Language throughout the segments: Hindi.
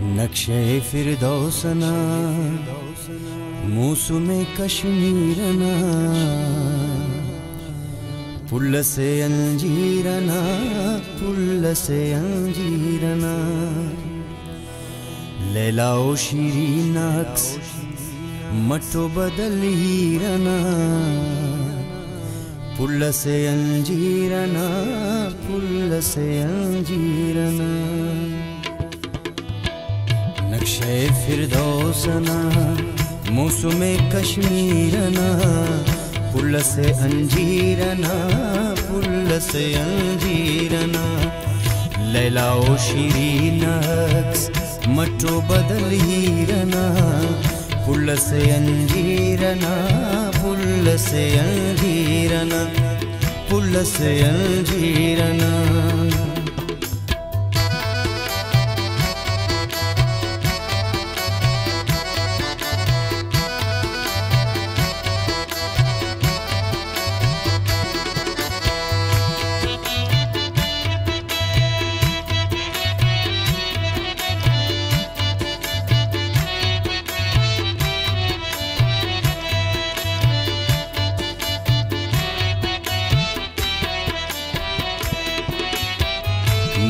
नक्शे फिरदौसना मौसुमे कश्मीरना पुल्ल से अंजीरना पुल्ल से अंजीरना लैला ओ शीरीन अक्स मटो बदल हीरना पुल्ल से अंजीरना पुल्ल से अंजीरना नक्शे फिरदौसना मौसुमे कश्मीरना पुल्ल से अंजीरना पुल्ल से अंजीरना लैला ओ शीरीन अक्स मटो बदल हीरना पुल्ल से अंजीरना पुल्ल से अंजीरना पुल्ल से अंजीरना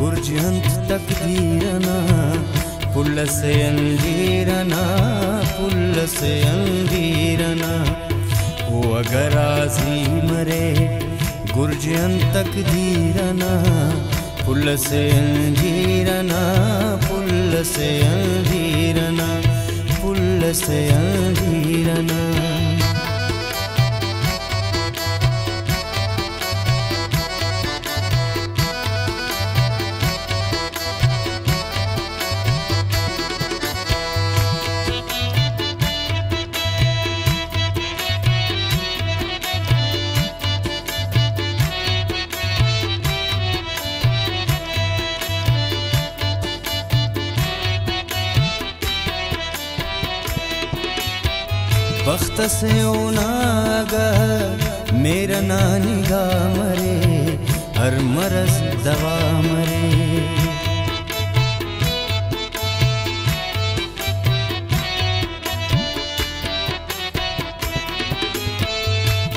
गुरजंत तकदीरना पुल्ल से अंजीरना पुल्ल से अंजीरना वो अगर आजी मरे गुरजंत तकदीरना पुल्ल से अंजीरना पुल्ल से अंजीरना पुल्ल से अंजीरना बख्त से ओनागा मेरा नानिगा मरे हर मरज दवा मरे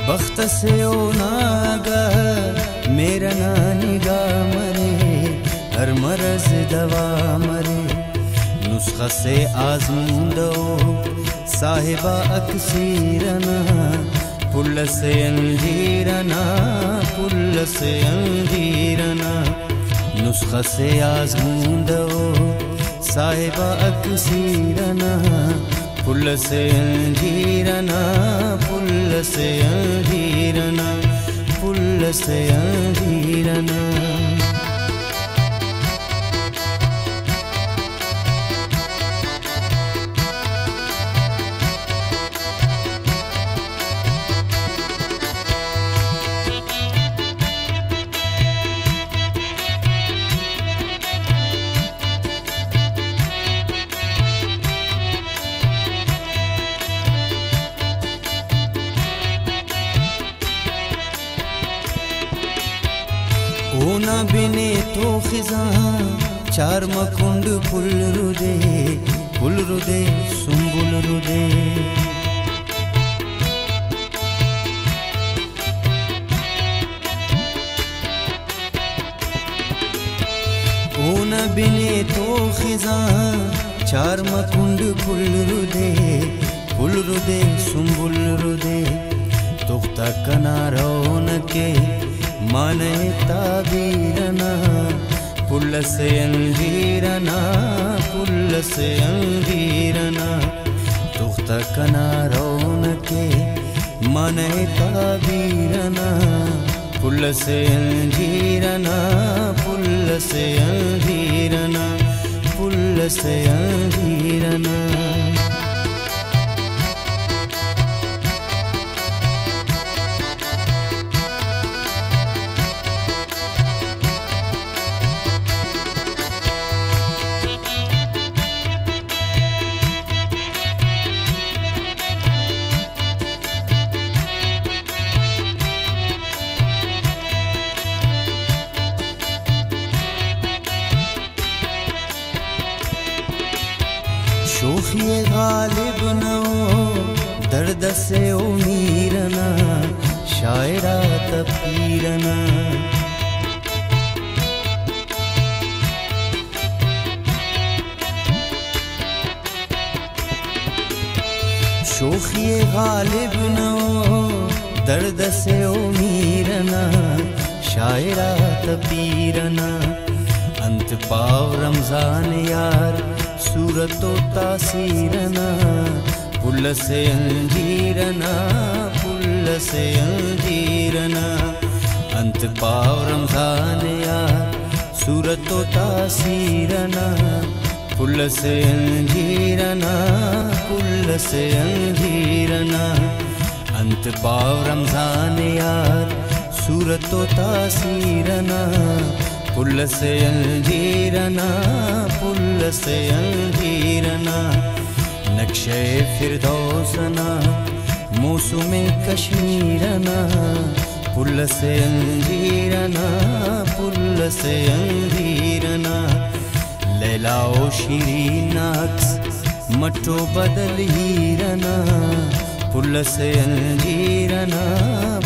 बख्त से ओनागा मेरा नानिगा मरे हर मरज दवा मरे नुस्खा से आजमूदो साहिबा अक्सीरना पुल्ल से अंजीरना पुल्ल से अंजीरना नुस्खा से आजमूदो साहिबा अक्सीरना पुल्ल से अंजीरना पुल्ल से अंजीरना पुल्ल से अंजीरना ओना बिने तो खिजा चार मकुंड फुल रुदे सुंबुल रुदे ओना बिने तो खिजा चार मकुंड फुल रुदे सुंबुल रुदे तुख्ता कनारों के माने ताबीरना पुल्ल से अंजीरना पुल्ल से अंजीरना तुख्ता कनारों के माने ताबीरना पुल्ल से अंजीरना पुल्ल से अंजीरना पुल्ल पुल से अंजीरना। शोखिए गालिब न हो दर्द से उमीरना, शायरा तपीरना। शोखिए गालिब न हो दर्द से उमीरना, शायरा तपीरना। अंत पाव रमजान यार सूरतो तासीरना, पुल से अंजीरना, पुल से अंजीरना। अंत पाव रमजान यार सूरतो तासीरना, पुल से अंजीरना, पुल से अंजीरना। अंत पाव रमजान यार सूरतो तासीरना, पुल से अंजीरना, पुल से अंजीरना। नक्शे फिरदौसना मौसुमे कश्मीरना, पुल से अंजीरना, पुल से अंजीरना। लैला ओ शीरीन अक्स मटो बदल हीरना, पुल से अंजीरना,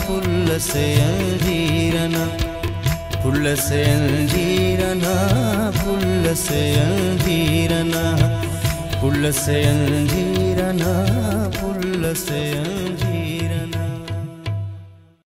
पुल से अंजीरना। पुल से अंजीरना, पुल से अंजीरना। पुल से अंजीरना, पुल से अंजीरना।